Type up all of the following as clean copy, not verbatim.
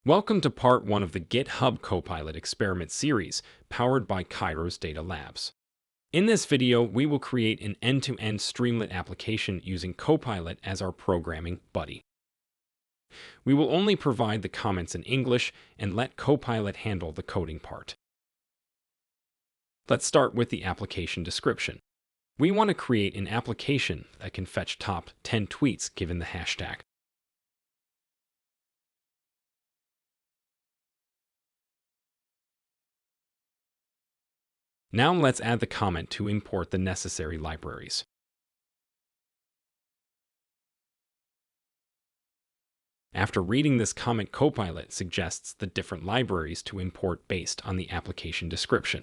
Welcome to part 1 of the GitHub Copilot experiment series, powered by Kairos Data Labs. In this video, we will create an end-to-end Streamlit application using Copilot as our programming buddy. We will only provide the comments in English and let Copilot handle the coding part. Let's start with the application description. We want to create an application that can fetch top 10 tweets given the hashtag. Now let's add the comment to import the necessary libraries. After reading this comment, Copilot suggests the different libraries to import based on the application description.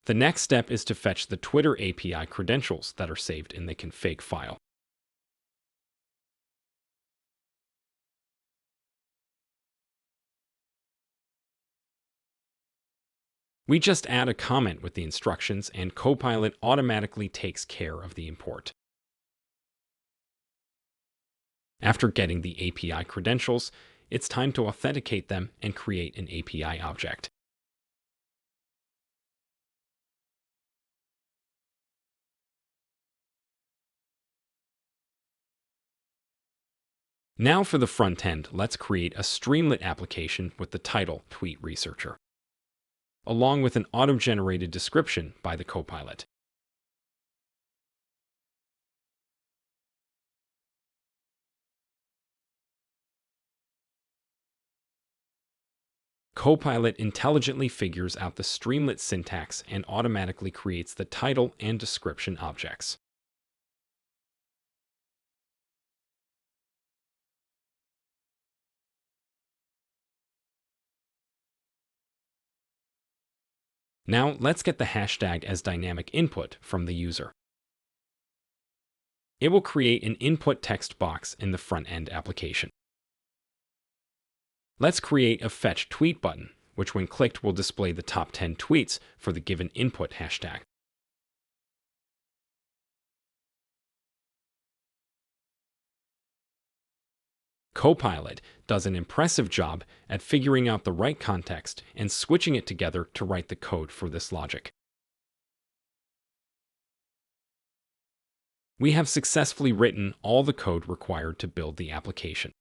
The next step is to fetch the Twitter API credentials that are saved in the config file. We just add a comment with the instructions, and Copilot automatically takes care of the import. After getting the API credentials, it's time to authenticate them and create an API object. Now for the front end, let's create a Streamlit application with the title Tweet Researcher, along with an auto-generated description by the Copilot. Copilot intelligently figures out the Streamlit syntax and automatically creates the title and description objects. Now let's get the hashtag as dynamic input from the user. It will create an input text box in the front-end application. Let's create a fetch tweet button, which when clicked will display the top 10 tweets for the given input hashtag. Copilot does an impressive job at figuring out the right context and switching it together to write the code for this logic. We have successfully written all the code required to build the application.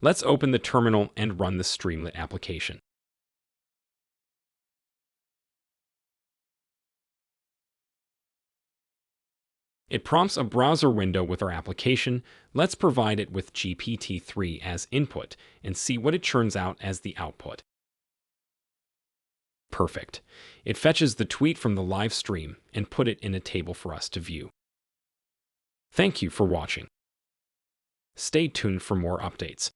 Let's open the terminal and run the Streamlit application. It prompts a browser window with our application. Let's provide it with GPT-3 as input and see what it churns out as the output. Perfect. It fetches the tweet from the live stream and put it in a table for us to view. Thank you for watching. Stay tuned for more updates.